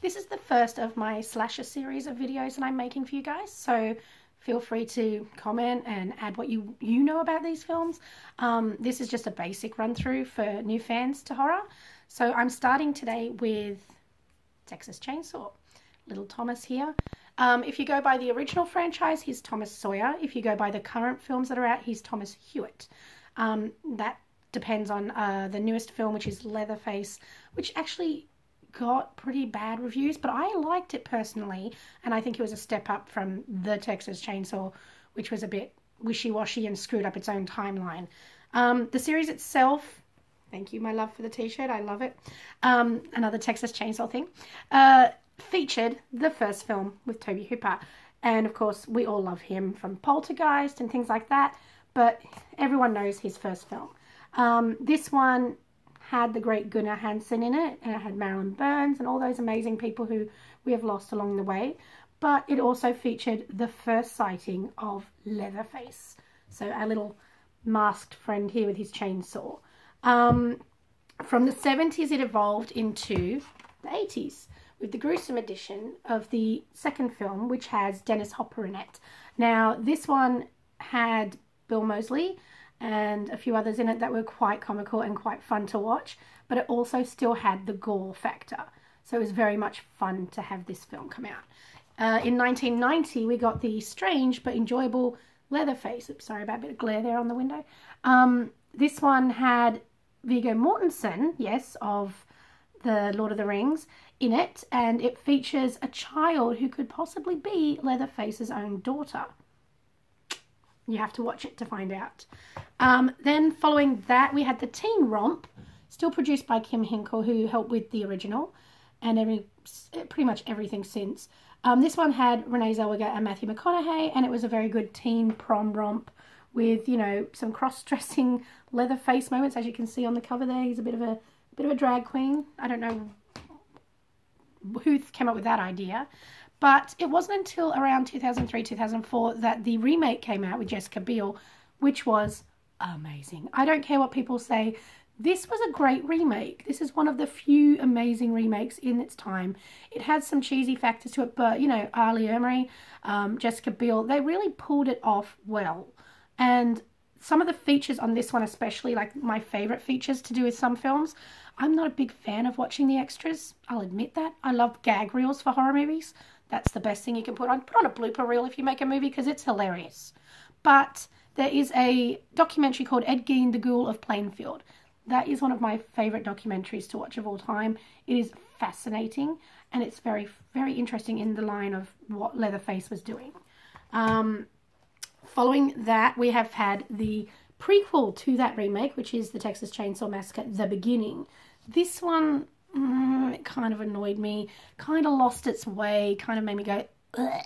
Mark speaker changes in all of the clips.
Speaker 1: This is the first of my slasher series of videos that I'm making for you guys, so feel free to comment and add what you know about these films. This is just a basic run through for new fans to horror. So I'm starting today with Texas Chainsaw. Little Thomas here. If you go by the original franchise, he's Thomas Sawyer. If you go by the current films that are out, he's Thomas Hewitt. That depends on the newest film, which is Leatherface, which actually got pretty bad reviews, but I liked it personally, and I think it was a step up from the Texas Chainsaw, which was a bit wishy-washy and screwed up its own timeline. The series itself, thank you, my love, for the t-shirt, I love it, another Texas Chainsaw thing, featured the first film with Tobe Hooper, and of course we all love him from Poltergeist and things like that, but everyone knows his first film. This one had the great Gunnar Hansen in it, and it had Marilyn Burns and all those amazing people who we have lost along the way, but it also featured the first sighting of Leatherface, so our little masked friend here with his chainsaw. From the 70s it evolved into the 80s with the gruesome edition of the second film, which has Dennis Hopper in it. Now this one had Bill Moseley and a few others in it that were quite comical and quite fun to watch, but it also still had the gore factor, so it was very much fun to have this film come out. In 1990 we got the strange but enjoyable Leatherface. Oops, sorry about a bit of glare there on the window. This one had Viggo Mortensen, yes, of the Lord of the Rings, in it, and it features a child who could possibly be Leatherface's own daughter. You have to watch it to find out. Then following that, we had the teen romp, still produced by Kim Hinkle, who helped with the original, and pretty much everything since. This one had Renee Zellweger and Matthew McConaughey, and it was a very good teen prom romp with, you know, some cross-dressing Leatherface moments, as you can see on the cover there. He's a bit of a drag queen. I don't know who came up with that idea. But it wasn't until around 2003, 2004 that the remake came out with Jessica Biel, which was amazing. I don't care what people say. This was a great remake. This is one of the few amazing remakes in its time. It had some cheesy factors to it, but, you know, Ali Emery, Jessica Biel, they really pulled it off well. And some of the features on this one especially, like my favourite features to do with some films, I'm not a big fan of watching the extras. I'll admit that. I love gag reels for horror movies. That's the best thing you can put on. Put on a blooper reel if you make a movie, because it's hilarious. But there is a documentary called Ed Gein, the Ghoul of Plainfield. That is one of my favourite documentaries to watch of all time. It is fascinating, and it's very, very interesting in the line of what Leatherface was doing. Following that, we have had the prequel to that remake, which is the Texas Chainsaw Massacre, The Beginning. This one, it kind of annoyed me, kind of lost its way, kind of made me go, ugh,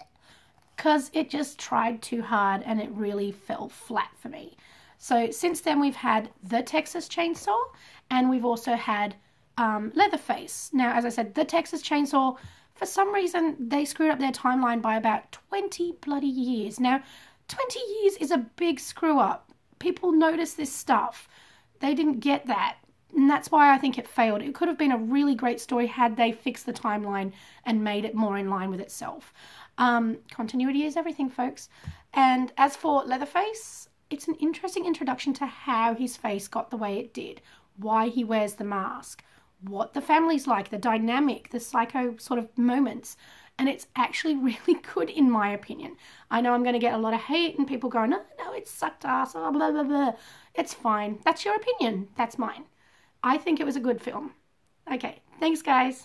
Speaker 1: because it just tried too hard and it really fell flat for me. So since then we've had the Texas Chainsaw, and we've also had Leatherface. Now, as I said, the Texas Chainsaw, for some reason, they screwed up their timeline by about 20 bloody years. Now, 20 years is a big screw up. People notice this stuff. They didn't get that. And that's why I think it failed. It could have been a really great story had they fixed the timeline and made it more in line with itself. Continuity is everything, folks. And as for Leatherface, it's an interesting introduction to how his face got the way it did, why he wears the mask, what the family's like, the dynamic, the psycho sort of moments. And it's actually really good in my opinion. I know I'm going to get a lot of hate and people going, no, it sucked ass, oh, blah, blah, blah. It's fine. That's your opinion. That's mine. I think it was a good film. Okay, thanks guys.